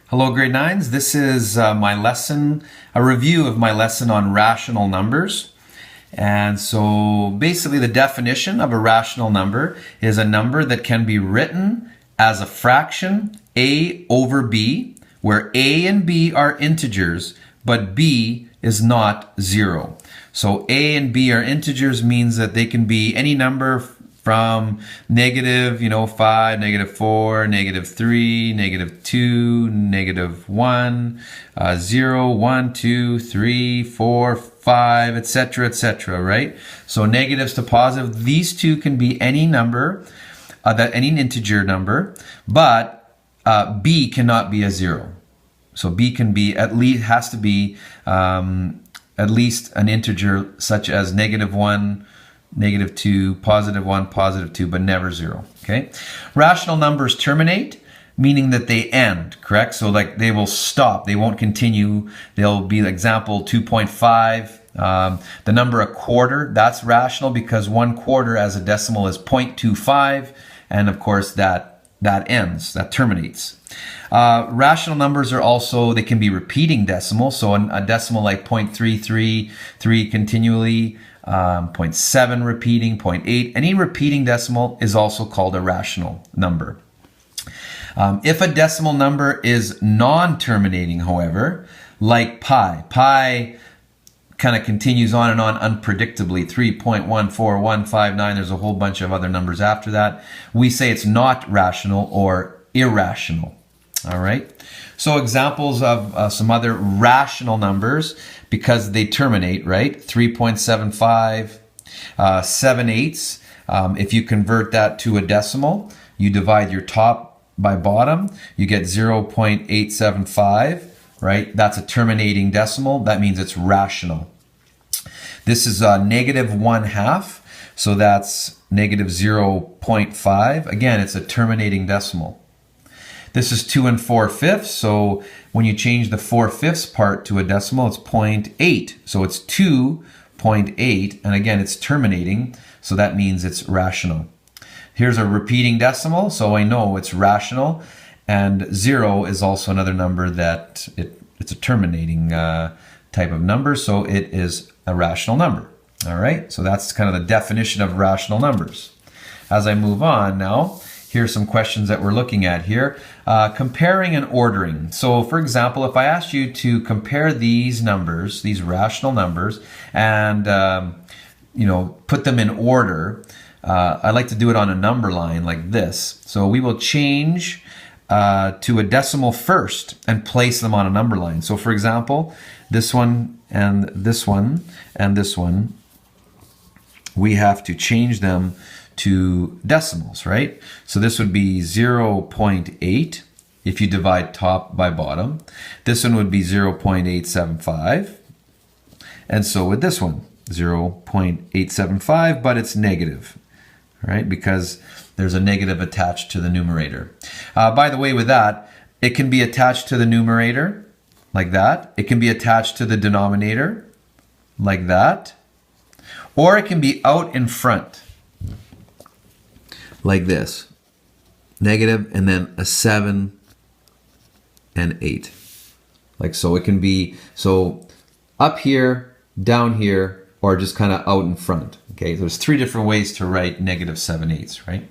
Hello, grade 9s. This is my lesson, a review of my lesson on rational numbers. And so basically the definition of a rational number is a number that can be written as a fraction a over b, where a and b are integers, but b is not 0. So a and b are integers means that they can be any number from negative, 5, -4, -3, -2, -1, 0, 1, 2, 3, 4, 5, etc., etc., right? So negatives to positive, these two can be any number, any integer number, but b cannot be a 0. So b can be has to be at least an integer such as -1, -2, +1, +2, but never 0, okay? Rational numbers terminate, meaning that they end, correct? So like they will stop, they won't continue. They'll be, example, 2.5. The number a quarter, that's rational because 1/4 as a decimal is 0.25, and of course that ends, that terminates. Rational numbers are also, they can be repeating decimals, so a decimal like 0.333 continually, 0.7 repeating, 0.8. Any repeating decimal is also called a rational number. If a decimal number is non-terminating, however, like pi kind of continues on and on unpredictably, 3.14159, there's a whole bunch of other numbers after that, we say it's not rational or irrational. All right. So examples of some other rational numbers because they terminate, right? 3.75, 7/8. If you convert that to a decimal, you divide your top by bottom, you get 0.875, right? That's a terminating decimal. That means it's rational. This is -1/2, so that's -0.5. Again, it's a terminating decimal. This is 2 4/5, so when you change the 4/5 part to a decimal, it's 0.8. So it's 2.8, and again, it's terminating, so that means it's rational. Here's a repeating decimal, so I know it's rational, and 0 is also another number that it's a terminating type of number, so it is a rational number. All right, so that's kind of the definition of rational numbers. As I move on now, here's some questions that we're looking at here. Comparing and ordering. So for example, if I asked you to compare these numbers, these rational numbers, and put them in order, I like to do it on a number line like this. So we will change to a decimal first and place them on a number line. So for example, this one and this one and this one, we have to change them to decimals, right? So this would be 0.8 if you divide top by bottom. This one would be 0.875. And so with this one, 0.875, but it's negative, right? Because there's a negative attached to the numerator. By the way, with that, it can be attached to the numerator like that. It can be attached to the denominator like that. Or it can be out in front like this, negative, and then a 7 and 8. Like so, it can be so up here, down here, or just kind of out in front. Okay, there's 3 different ways to write -7/8, right?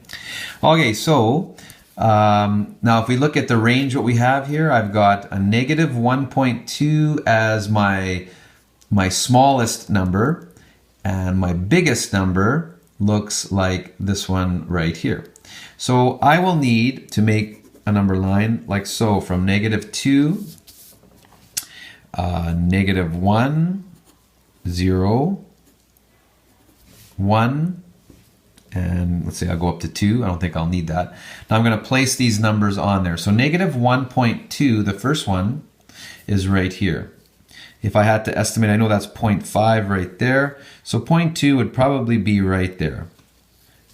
Okay, so now if we look at the range, what we have here, I've got a -1.2 as my smallest number, and my biggest number looks like this one right here. So I will need to make a number line like so, from -2, -1, 0, 1, and let's say I'll go up to 2. I don't think I'll need that. Now I'm going to place these numbers on there. So -1.2, the first one, is right here. If I had to estimate, I know that's 0.5 right there. So 0.2 would probably be right there,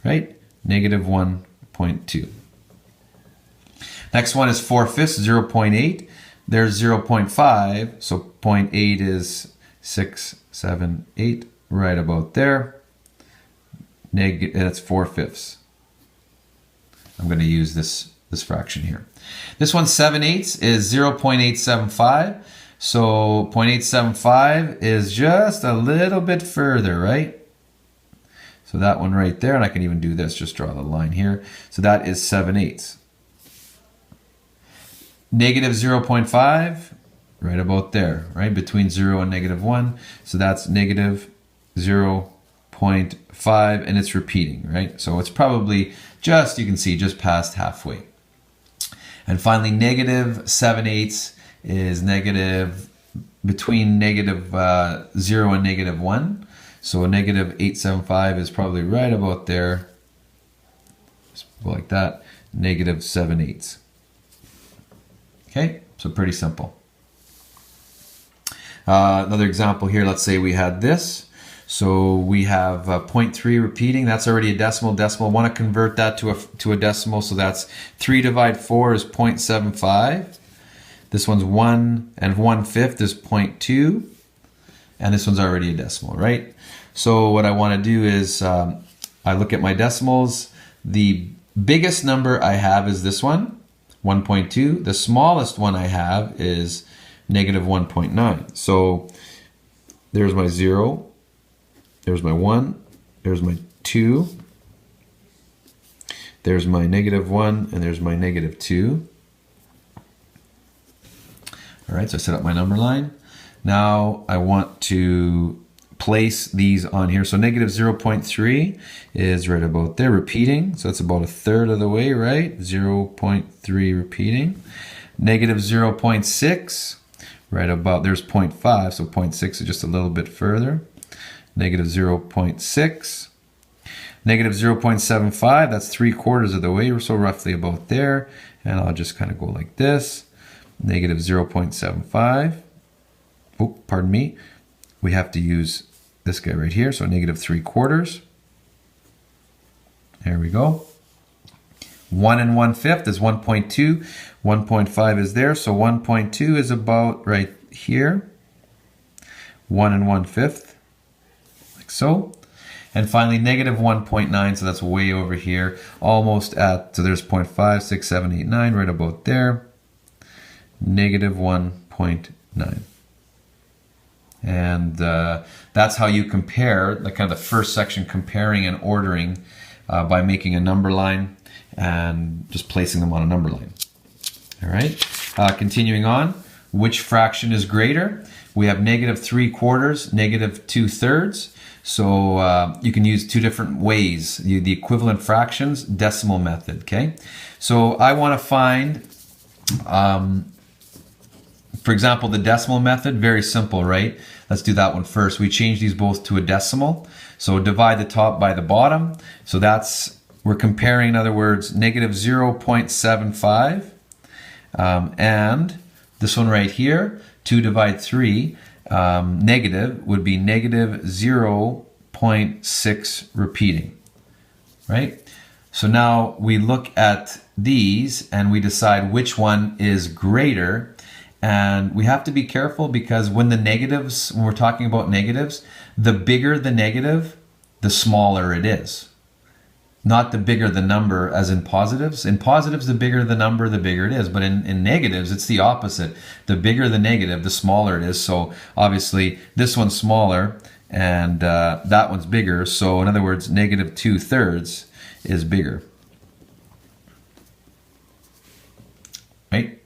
right? -1.2. Next one is 4/5, 0.8. There's 0.5, so 0.8 is 6, 7, 8, right about there. That's 4/5. I'm going to use this this fraction here. This one 7/8 is 0.875. So 0.875 is just a little bit further, right? So that one right there, and I can even do this, just draw the line here. So that is 7/8. Negative 0.5, right about there, right? Between 0 and -1. So that's negative 0.5, and it's repeating, right? So it's probably just, you can see, just past halfway. And finally, negative 7/8 is negative between negative 0 and -1. So a negative 875 is probably right about there. Just go like that, negative 7/8. Okay, so pretty simple. Another example here, let's say we had this. So we have 0.3 repeating, that's already a decimal. I want to convert that to a decimal, so that's 3 divided 4 is 0.75. This one's 1 1/5 is 0.2, and this one's already a decimal, right? So what I want to do is I look at my decimals. The biggest number I have is this one, 1.2. The smallest one I have is negative 1.9. So there's my 0, there's my 1, there's my 2, there's my -1, and there's my -2. All right, so I set up my number line. Now I want to place these on here. So negative 0.3 is right about there, repeating. So that's about a third of the way, right? 0.3 repeating. Negative 0.6, right about, there's 0.5, so 0.6 is just a little bit further. Negative 0.6. Negative 0.75, that's 3/4 of the way, so roughly about there. And I'll just kind of go like this. Negative 0.75. Oh, pardon me. We have to use this guy right here, so negative 3/4. There we go. 1 1/5 is 1.2. 1.5 is there, so 1.2 is about right here. 1 1/5, like so. And finally, negative 1.9, so that's way over here, almost at, so there's 0.5, 6, 7, 8, 9, right about there. Negative 1.9. And that's how you compare, like kind of the first section, comparing and ordering by making a number line and just placing them on a number line. All right, continuing on, which fraction is greater? We have negative 3/4, negative 2/3. So you can use two different ways, the equivalent fractions, decimal method, okay? So I want to find, for example, the decimal method, very simple, right? Let's do that one first. We change these both to a decimal. So divide the top by the bottom. So that's, we're comparing, in other words, negative 0.75. And this one right here, 2 divided 3, negative would be negative 0.6 repeating, right? So now we look at these and we decide which one is greater. And we have to be careful because when we're talking about negatives, the bigger the negative, the smaller it is. Not the bigger the number as in positives. In positives, the bigger the number, the bigger it is. But in negatives, it's the opposite. The bigger the negative, the smaller it is. So obviously, this one's smaller and that one's bigger. So in other words, negative 2/3 is bigger. Right?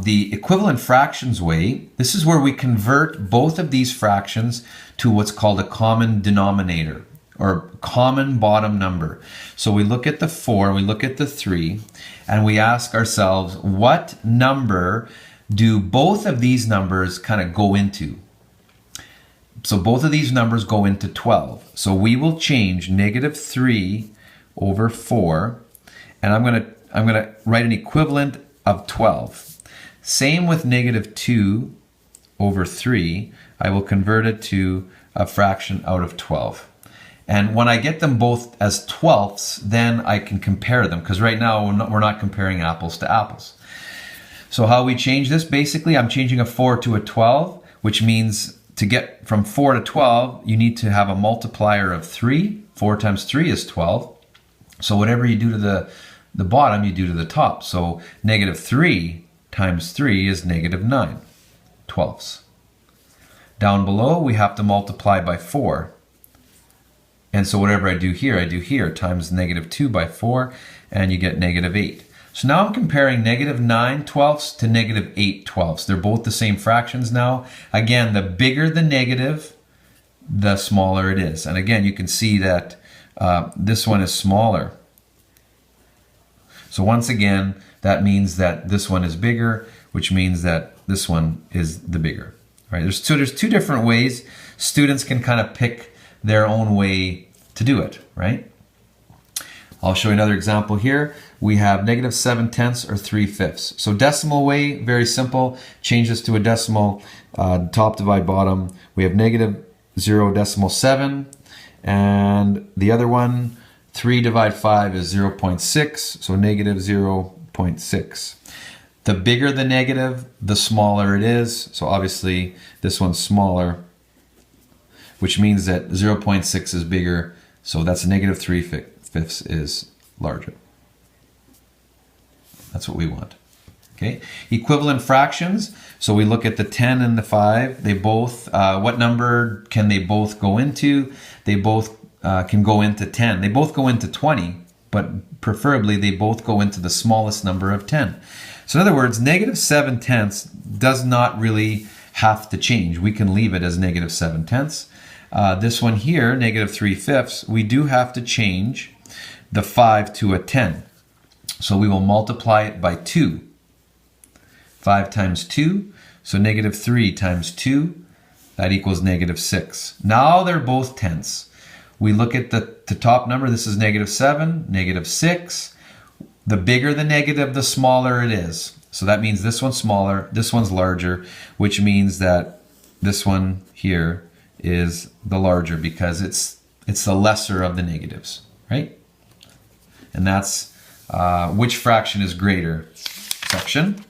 The equivalent fractions way, this is where we convert both of these fractions to what's called a common denominator or common bottom number. So we look at the 4, we look at the 3, and we ask ourselves, what number do both of these numbers kind of go into? So both of these numbers go into 12. So we will change negative 3 over 4, and I'm going to write an equivalent of 12. Same with negative 2 over 3. I will convert it to a fraction out of 12. And when I get them both as twelfths, then I can compare them, because right now we're not comparing apples to apples. So how we change this, basically, I'm changing a 4 to a 12, which means to get from 4 to 12, you need to have a multiplier of 3. 4 times 3 is 12. So whatever you do to the bottom, you do to the top. So negative 3 times 3 is negative 9 twelfths. Down below, we have to multiply by 4. And so whatever I do here, times negative 2 by 4, and you get negative 8. So now I'm comparing negative 9 twelfths to negative 8 twelfths. They're both the same fractions now. Again, the bigger the negative, the smaller it is. And again, you can see that this one is smaller. So once again, that means that this one is bigger, which means that this one is the bigger. Right? There's two different ways. Students can kind of pick their own way to do it, right? I'll show you another example here. We have negative 7/10 or 3/5. So decimal way, very simple. Change this to a decimal, top divide bottom. We have negative 0.7, and the other one, 3 divide 5 is 0.6, so negative 0.6. The bigger the negative, the smaller it is. So obviously this one's smaller, which means that 0.6 is bigger. So that's negative 3/5 is larger. That's what we want. Okay. Equivalent fractions. So we look at the 10 and the 5. They both, what number can they both go into? They both can go into 10. They both go into 20, but preferably they both go into the smallest number of 10. So in other words, negative 7/10 does not really have to change. We can leave it as negative 7/10. This one here, negative 3/5, we do have to change the 5 to a 10. So we will multiply it by 2. 5 times 2, so negative 3 times 2, that equals negative 6. Now they're both tenths. We look at the top number, this is negative 7, negative 6. The bigger the negative, the smaller it is. So that means this one's smaller, this one's larger, which means that this one here is the larger because it's the lesser of the negatives, right? And that's which fraction is greater section.